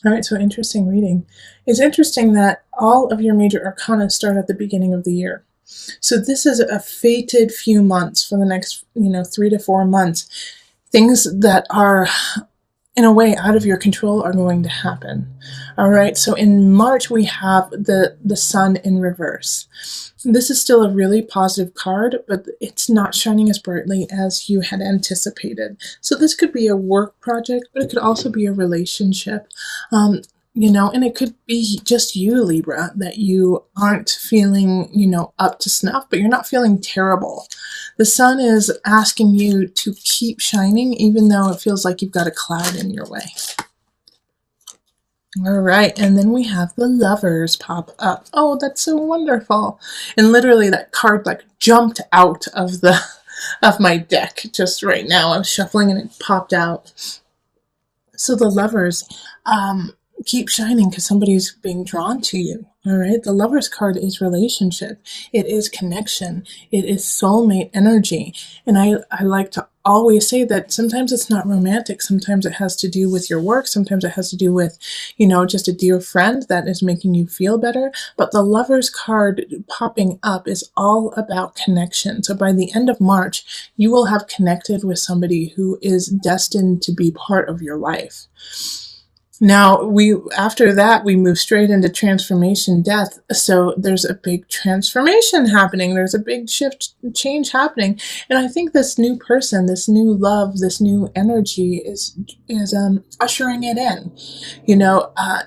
All right, so interesting reading. It's interesting that all of your major arcana start at the beginning of the year. So this is a fated few months for the next, 3 to 4 months. Things that are in a way out of your control are going to happen. All right, so in March we have the sun in reverse. This is still a really positive card, but it's not shining as brightly as you had anticipated. So this could be a work project, but it could also be a relationship. And it could be just you, Libra, that you aren't feeling, up to snuff, but you're not feeling terrible. The sun is asking you to keep shining, even though it feels like you've got a cloud in your way. All right, and then we have the Lovers pop up. Oh, that's so wonderful. And literally that card like jumped out of my deck just right now. I was shuffling and it popped out. So the Lovers, keep shining because somebody's being drawn to you. All right. The Lover's card is relationship. It is connection. It is soulmate energy. And I like to always say that sometimes it's not romantic. Sometimes it has to do with your work. Sometimes it has to do with, just a dear friend that is making you feel better. But the Lover's card popping up is all about connection. So by the end of March, you will have connected with somebody who is destined to be part of your life. Now, after that, we move straight into transformation death. So there's a big transformation happening. There's a big change happening. And I think this new person, this new love, this new energy is ushering it in.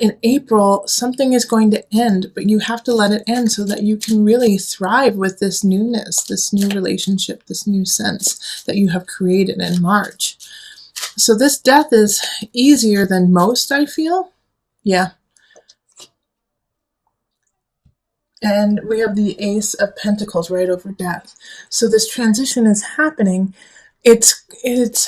In April, something is going to end, but you have to let it end so that you can really thrive with this newness, this new relationship, this new sense that you have created in March. So this death is easier than most, I feel. Yeah. And we have the Ace of Pentacles right over death. So this transition is happening. It's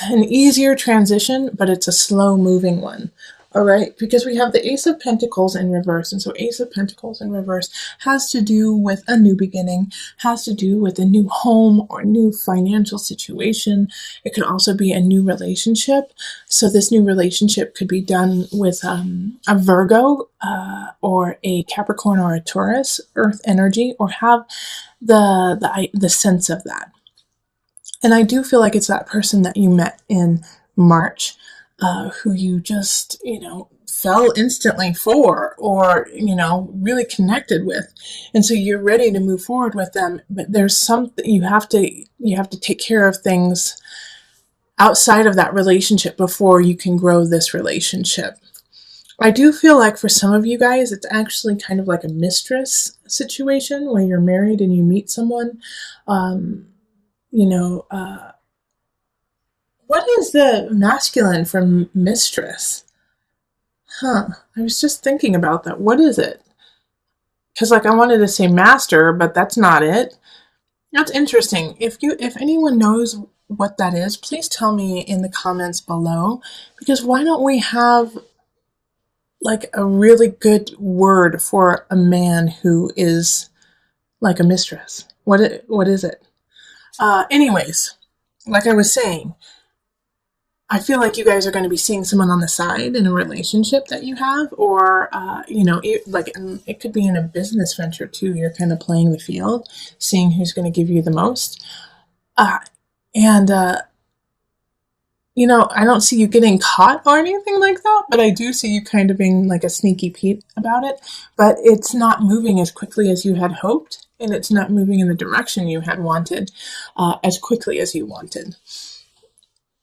an easier transition, but it's a slow moving one. All right, because we have the Ace of Pentacles in reverse. And so Ace of Pentacles in reverse has to do with a new beginning, has to do with a new home or new financial situation. It could also be a new relationship. So this new relationship could be done with a Virgo or a Capricorn or a Taurus, earth energy, or have the sense of that. And I do feel like it's that person that you met in March. Who you just, fell instantly for or, really connected with. And so you're ready to move forward with them, but there's something you have to take care of things outside of that relationship before you can grow this relationship. I do feel like for some of you guys, it's actually kind of like a mistress situation where you're married and you meet someone, what is the masculine from mistress? I was just thinking about that. What is it? Because I wanted to say master, but that's not it. That's interesting. If anyone knows what that is, please tell me in the comments below. Because why don't we have like a really good word for a man who is like a mistress? What is it? Anyways, like I was saying, I feel like you guys are going to be seeing someone on the side in a relationship that you have, or, it could be in a business venture too. You're kind of playing the field, seeing who's going to give you the most. I don't see you getting caught or anything like that, but I do see you kind of being like a sneaky Pete about it, but it's not moving as quickly as you had hoped, and it's not moving in the direction you had wanted, as quickly as you wanted.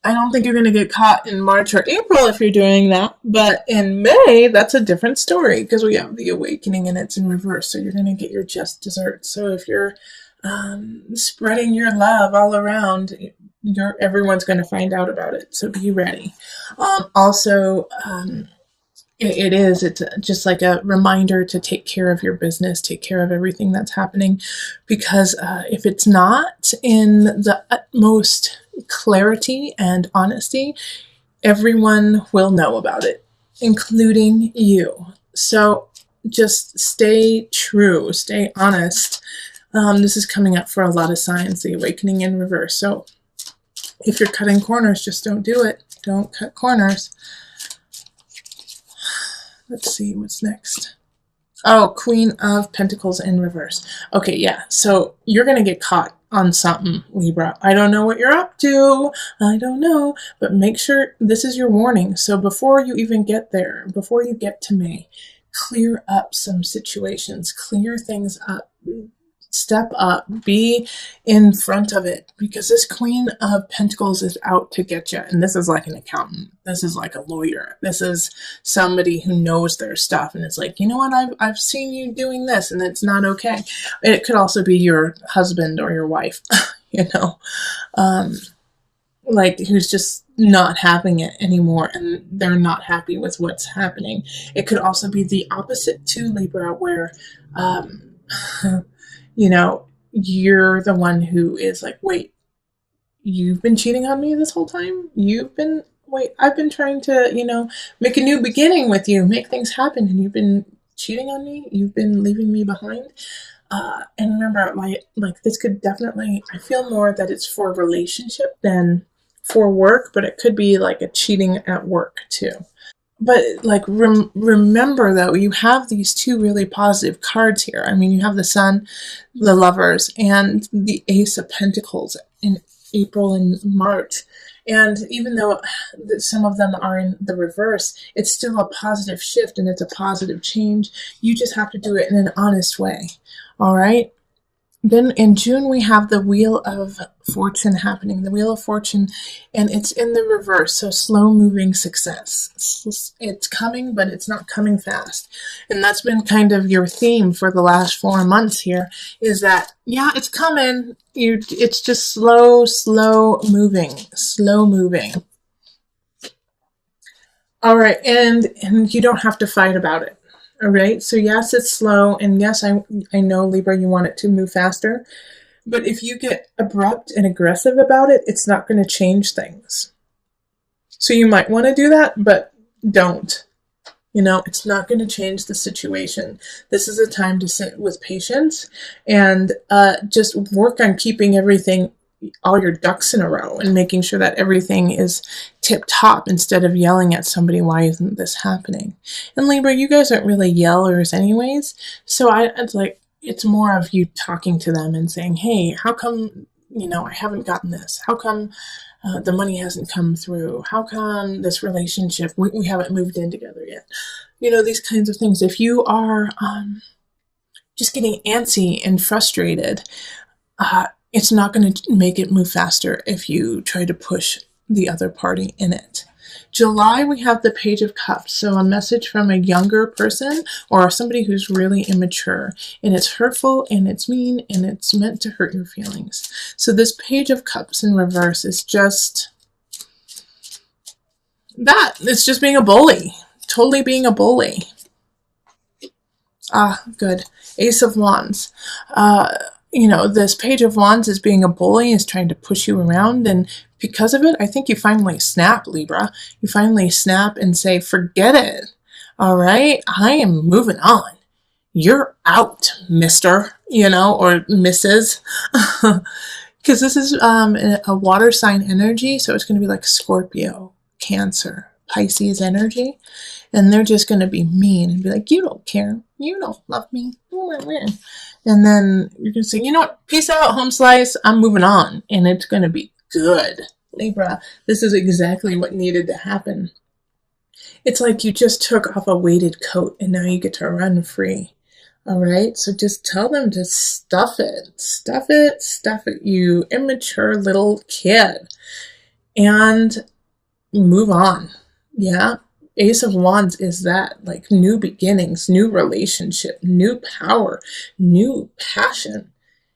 I don't think you're going to get caught in March or April if you're doing that. But in May, that's a different story because we have the awakening and it's in reverse. So you're going to get your just desserts. So if you're spreading your love all around, everyone's going to find out about it. So be ready. It's just like a reminder to take care of your business, take care of everything that's happening, because if it's not in the utmost clarity and honesty, everyone will know about it, including you. So just stay true, stay honest. This is coming up for a lot of signs, the awakening in reverse. So if you're cutting corners, just don't do it. Don't cut corners. Let's see what's next. Oh, Queen of Pentacles in reverse. Okay, yeah. So you're going to get caught on something, Libra. I don't know what you're up to. I don't know. But make sure this is your warning. So before you even get there, before you get to May, clear up some situations, clear things up. Step up, be in front of it, because this Queen of Pentacles is out to get you. And this is like an accountant. This is like a lawyer. This is somebody who knows their stuff. And it's like, you know what? I've seen you doing this and it's not okay. It could also be your husband or your wife, you know, like who's just not having it anymore and they're not happy with what's happening. It could also be the opposite too, Libra, where, you know, you're the one who is like, wait, you've been cheating on me this whole time? I've been trying to, you know, make a new beginning with you, make things happen, and you've been cheating on me? You've been leaving me behind? And remember, like this could definitely, I feel more that it's for a relationship than for work, but it could be like a cheating at work too. But like remember though, you have these two really positive cards here. I mean, you have the Sun, the Lovers, and the Ace of Pentacles in April and March. And even though some of them are in the reverse, it's still a positive shift and it's a positive change. You just have to do it in an honest way. All right. Then in June, we have the Wheel of Fortune happening, the Wheel of Fortune, and it's in the reverse, so slow-moving success. It's coming, but it's not coming fast. And that's been kind of your theme for the last 4 months here, is that, yeah, it's coming. It's just slow moving. All right, and you don't have to fight about it. All right, so yes, it's slow, and yes, I know, Libra, you want it to move faster, but if you get abrupt and aggressive about it, it's not going to change things. So you might want to do that, but don't. You know, it's not going to change the situation. This is a time to sit with patience and just work on keeping everything, all your ducks in a row, and making sure that everything is tip top instead of yelling at somebody, why isn't this happening? And Libra, you guys aren't really yellers anyways, so it's more of you talking to them and saying, hey, how come, you know, I haven't gotten this? How come the money hasn't come through? How come this relationship, we haven't moved in together yet? You know, these kinds of things. If you are just getting antsy and frustrated, it's not going to make it move faster if you try to push the other party in it. July, we have the Page of Cups. So a message from a younger person or somebody who's really immature. And it's hurtful and it's mean and it's meant to hurt your feelings. So this Page of Cups in reverse is just that. It's just being a bully. Totally being a bully. Ah, good. Ace of Wands. You know, this Page of Wands is being a bully, is trying to push you around, and because of it, I think you finally snap, Libra. You finally snap and say, forget it. All right, I am moving on. You're out, mister, you know, or Mrs. Because this is a water sign energy, so it's going to be like Scorpio, Cancer, Pisces energy. And they're just going to be mean and be like, you don't care. You don't love me. And then you're going to say, you know what? Peace out, home slice. I'm moving on. And it's going to be good. Libra, this is exactly what needed to happen. It's like you just took off a weighted coat and now you get to run free. All right? So just tell them to stuff it. Stuff it. Stuff it, you immature little kid. And move on. Yeah? Ace of Wands is that, like new beginnings, new relationship, new power, new passion.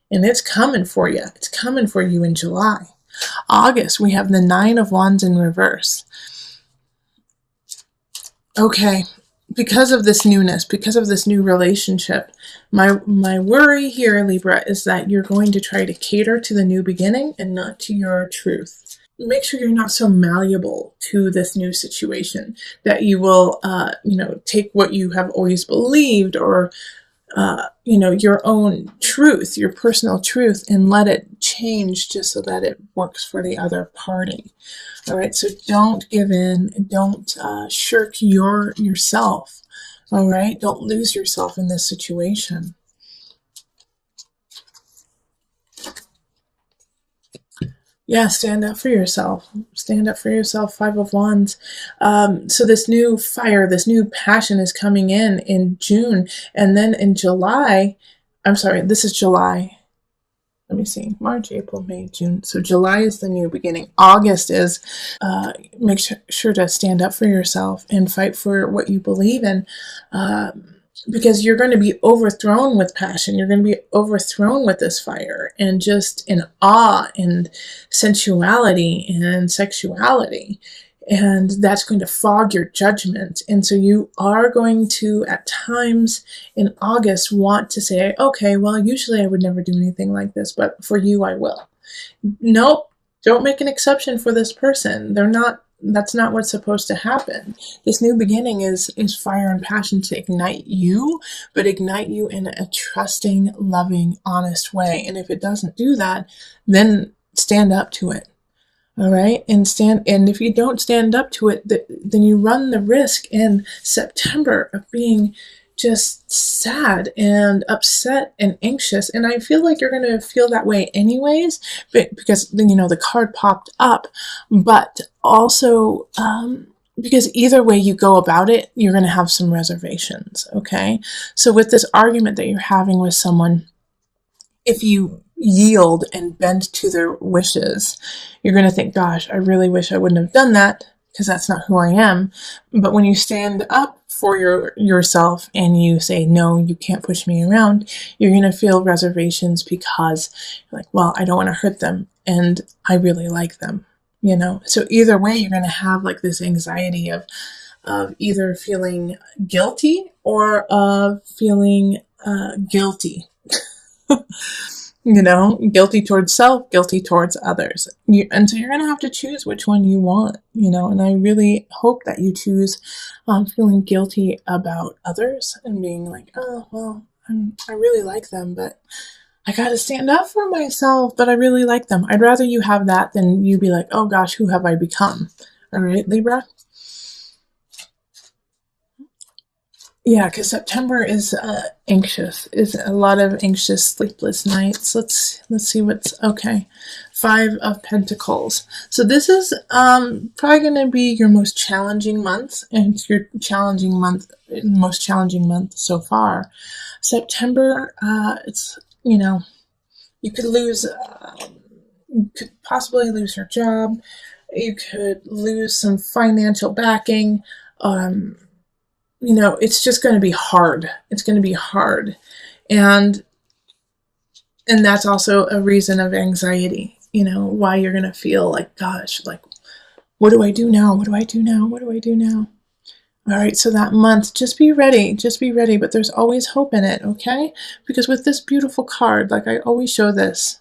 And it's coming for you. It's coming for you in July. August, we have the Nine of Wands in reverse. Okay, because of this newness, because of this new relationship, my worry here, Libra, is that you're going to try to cater to the new beginning and not to your truth. Make sure you're not so malleable to this new situation that you will, you know, take what you have always believed or your own truth, your personal truth, and let it change just so that it works for the other party. All right, so don't give in, don't shirk yourself. All right, don't lose yourself in this situation. Yeah, stand up for yourself. Stand up for yourself, Five of Wands. So this new fire, this new passion is coming in June. And then in July, I'm sorry, this is July. Let me see, March, April, May, June. So July is the new beginning. August is, make sure to stand up for yourself and fight for what you believe in. Because you're going to be overthrown with passion. You're going to be overthrown with this fire and just in awe and sensuality and sexuality. And that's going to fog your judgment. And so you are going to, at times in August, want to say, okay, well, usually I would never do anything like this, but for you, I will. Nope, don't make an exception for this person. That's not what's supposed to happen. This new beginning is fire and passion to ignite you, but ignite you in a trusting, loving, honest way. And if it doesn't do that, then stand up to it. All right. And if you don't stand up to it, then you run the risk in September of being just sad and upset and anxious. And I feel like you're going to feel that way anyways, because the card popped up, but also, because either way you go about it, you're going to have some reservations. Okay. So with this argument that you're having with someone, if you yield and bend to their wishes, you're going to think, gosh, I really wish I wouldn't have done that because that's not who I am. But when you stand up for yourself and you say, no, you can't push me around, you're going to feel reservations because you're like, well, I don't want to hurt them and I really like them, So either way, you're going to have like this anxiety of either feeling guilty or of feeling guilty. Guilty towards self, guilty towards others. And so you're going to have to choose which one you want, and I really hope that you choose feeling guilty about others and being like, oh, well, I really like them, but I got to stand up for myself, but I really like them. I'd rather you have that than you be like, oh gosh, who have I become? All right, Libra? Yeah, because September is anxious. Is a lot of anxious, sleepless nights. Let's see what's okay. 5 of Pentacles. So this is probably going to be your most challenging month, and it's your most challenging month so far. September, it's you could possibly lose your job. You could lose some financial backing. It's just going to be hard. It's going to be hard. And that's also a reason of anxiety, why you're going to feel like, gosh, like, what do I do now? What do I do now? What do I do now? All right. So that month, just be ready, but there's always hope in it. Okay. Because with this beautiful card, like I always show this.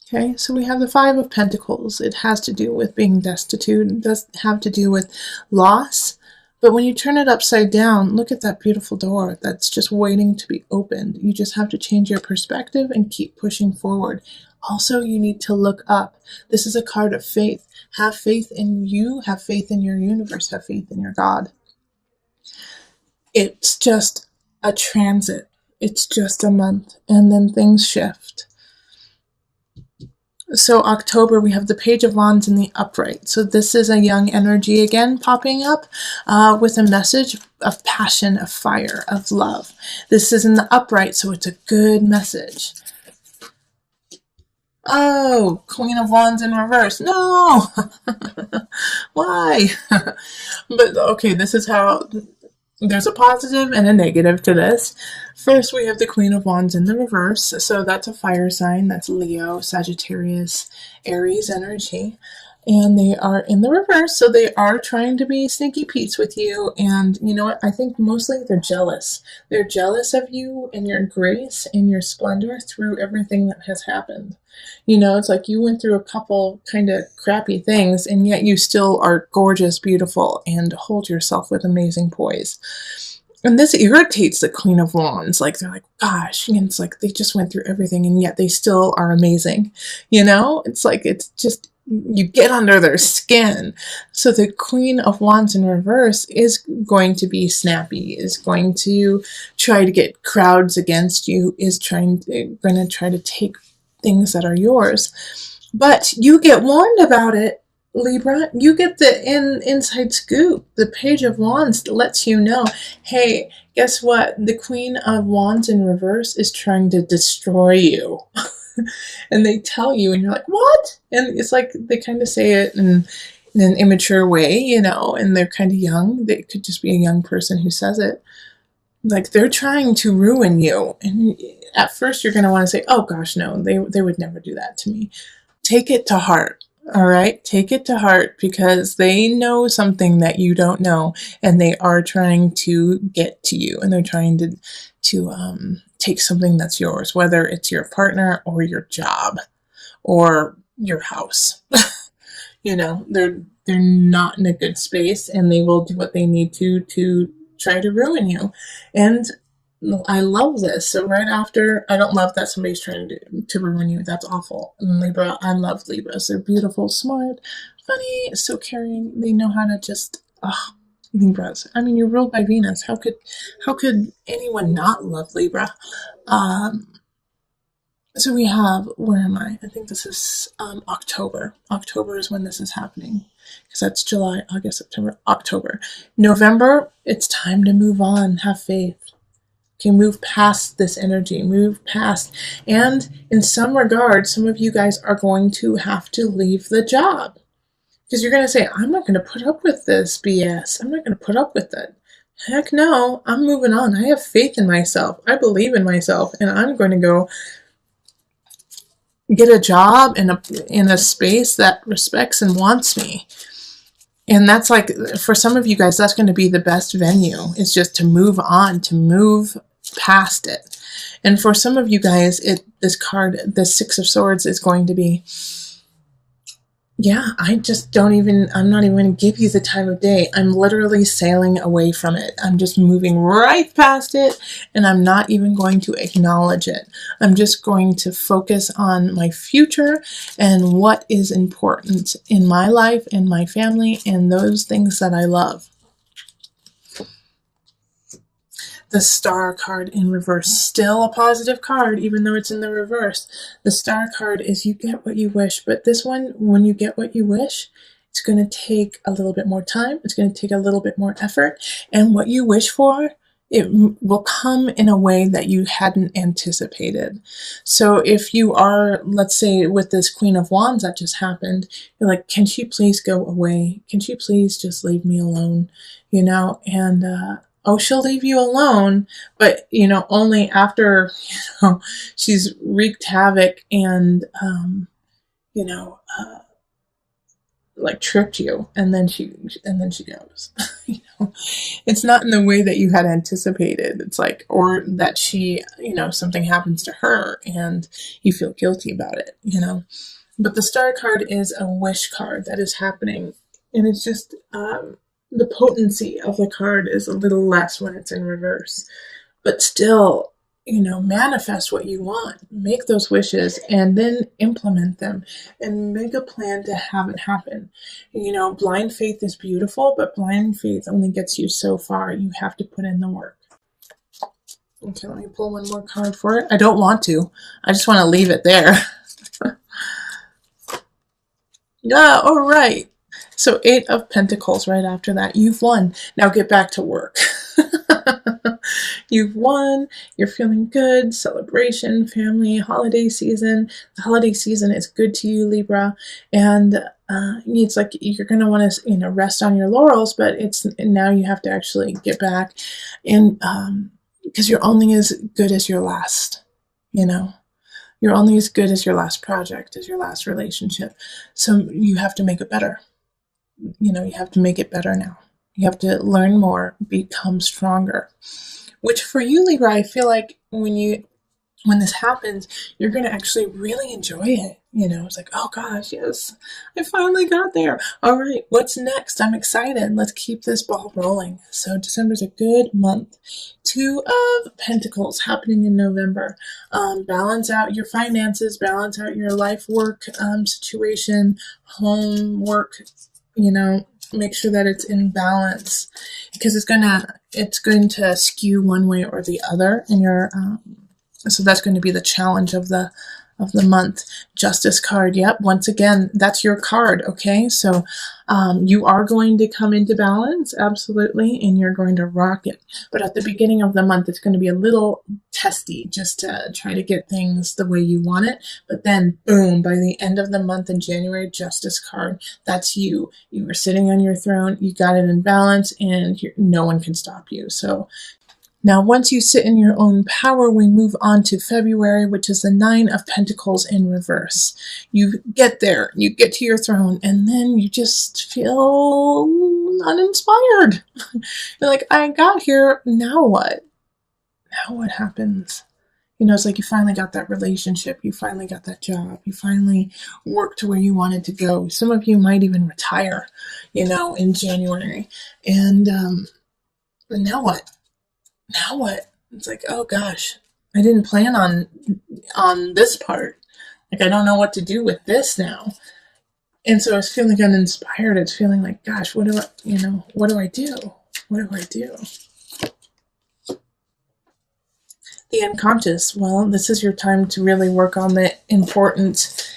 Okay. So we have the 5 of Pentacles. It has to do with being destitute. It does have to do with loss. But when you turn it upside down, look at that beautiful door that's just waiting to be opened. You just have to change your perspective and keep pushing forward. Also, you need to look up. This is a card of faith. Have faith in you, have faith in your universe, have faith in your God. It's just a transit. It's just a month, and then things shift. So October, we have the Page of Wands in the upright. So this is a young energy again popping up with a message of passion, of fire, of love. This is in the upright, so it's a good message. Oh, Queen of Wands in reverse. No! Why? But okay, this is how... There's a positive and a negative to this. First, we have the Queen of Wands in the reverse. So that's a fire sign. That's Leo, Sagittarius, Aries energy. And they are in the reverse. So they are trying to be sneaky Pete's with you. And you know what? I think mostly they're jealous. They're jealous of you and your grace and your splendor through everything that has happened. It's like you went through a couple kind of crappy things, and yet you still are gorgeous, beautiful, and hold yourself with amazing poise. And this irritates the Queen of Wands. Like, they're like, gosh, and it's like they just went through everything and yet they still are amazing. You know, it's like, it's just, you get under their skin. So the Queen of Wands in reverse is going to be snappy, is going to try to get crowds against you, is going to try to take things that are yours. But you get warned about it, Libra. You get the inside scoop. The Page of Wands lets you know, hey, guess what? The Queen of Wands in reverse is trying to destroy you. And they tell you, and you're like, what? And it's like they kind of say it in an immature way, you know, and they're kind of young. They could just be a young person who says it. Like, they're trying to ruin you. And at first you're going to want to say, oh gosh, no, they would never do that to me. Take it to heart. All right, take it to heart, because they know something that you don't know, and they are trying to get to you, and they're trying to take something that's yours, whether it's your partner or your job or your house. You know, they're not in a good space, and they will do what they need to try to ruin you. And I love this. So right after, I don't love that somebody's trying to ruin you. That's awful. And Libra, I love Libras. They're beautiful, smart, funny, so caring. They know how to just, Libras. I mean, you're ruled by Venus. How could anyone not love Libra? So we have, where am I? I think this is October. October is when this is happening, because that's July, August, September, October. November, it's time to move on. Have faith. Okay, move past this energy, move past. And in some regard, some of you guys are going to have to leave the job, because you're going to say, I'm not going to put up with this BS. I'm not going to put up with it. Heck no, I'm moving on. I have faith in myself. I believe in myself, and I'm going to go get a job in a space that respects and wants me. And that's like, for some of you guys, that's going to be the best venue. It's just to move on, to move past it. And for some of you guys, this card, the Six of Swords, is going to be, I'm not even going to give you the time of day. I'm literally sailing away from it. I'm just moving right past it, and I'm not even going to acknowledge it. I'm just going to focus on my future and what is important in my life and my family and those things that I love. The Star card in reverse, still a positive card, even though it's in the reverse. The Star card is you get what you wish, but this one, when you get what you wish, it's going to take a little bit more time. It's going to take a little bit more effort. And what you wish for, it will come in a way that you hadn't anticipated. So if you are, let's say, with this Queen of Wands that just happened, you're like, can she please go away? Can she please just leave me alone? You know, and, she'll leave you alone, but, you know, only after, you know, she's wreaked havoc and, like tricked you, and then she goes. You know, it's not in the way that you had anticipated. It's like, or that she, you know, something happens to her and you feel guilty about it, you know. But the Star card is a wish card that is happening, and it's just, the potency of the card is a little less when it's in reverse. But still, you know, manifest what you want. Make those wishes and then implement them and make a plan to have it happen. You know, blind faith is beautiful, but blind faith only gets you so far. You have to put in the work. Okay, let me pull one more card for it. I don't want to. I just want to leave it there. Yeah, all right. So 8 of Pentacles right after that. You've won. Now get back to work. You've won. You're feeling good. Celebration, family, holiday season. The holiday season is good to you, Libra. And it's like you're going to want to, you know, rest on your laurels, but it's now you have to actually get back. And because you're only as good as your last, you know. You're only as good as your last project, as your last relationship. So you have to make it better. You know, you have to make it better now. You have to learn more, become stronger. Which for you, Libra, I feel like when you when this happens, you're going to actually really enjoy it. It's like, oh gosh, yes, I finally got there. All right, what's next? I'm excited. Let's keep this ball rolling. So December's a good month. Two of Pentacles happening in November. Balance out your finances, balance out your life work situation, home work, make sure that it's in balance, because it's going to skew one way or the other in your so that's going to be the challenge of the month. Justice card. Yep. Once again, that's your card. Okay. So, you are going to come into balance. Absolutely. And you're going to rock it. But at the beginning of the month, it's going to be a little testy just to try to get things the way you want it. But then boom, by the end of the month in January, Justice card. That's you. You were sitting on your throne. You got it in balance and no one can stop you. So, now, once you sit in your own power, we move on to February, which is the Nine of Pentacles in reverse. You get there, you get to your throne, and then you just feel uninspired. You're like, I got here, now what? Now what happens? It's like you finally got that relationship, you finally got that job, you finally worked to where you wanted to go. Some of you might even retire, in January. And now what? Now what? It's like, oh gosh, I didn't plan on this part. Like, I don't know what to do with this now. And so it's feeling uninspired. It's feeling like, gosh, what do I do? What do I do? The unconscious. Well, this is your time to really work on the important,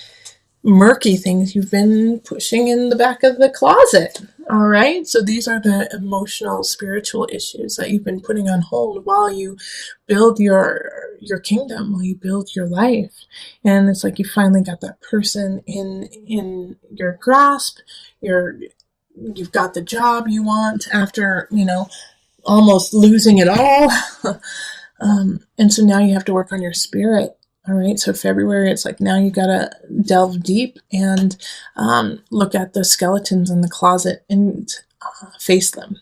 murky things you've been pushing in the back of the closet. All right. So these are the emotional, spiritual issues that you've been putting on hold while you build your kingdom, while you build your life. And it's like you finally got that person in your grasp. You've got the job you want after, almost losing it all. And so now you have to work on your spirit. All right, so February, it's like now you got to delve deep and look at the skeletons in the closet and face them.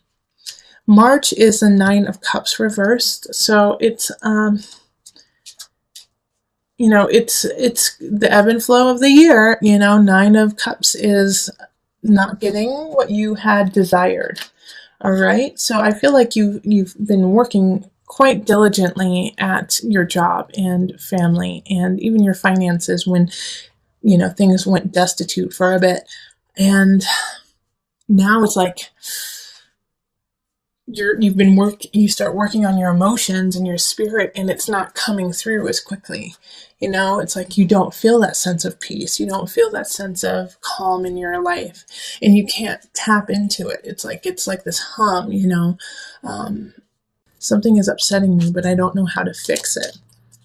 March is the Nine of Cups reversed, so it's it's the ebb and flow of the year. Nine of Cups is not getting what you had desired. All right, so I feel like you've been working quite diligently at your job and family and even your finances when, things went destitute for a bit. And now it's like you start working on your emotions and your spirit, and it's not coming through as quickly. It's like you don't feel that sense of peace. You don't feel that sense of calm in your life, and you can't tap into it. It's like this hum, something is upsetting me, but I don't know how to fix it.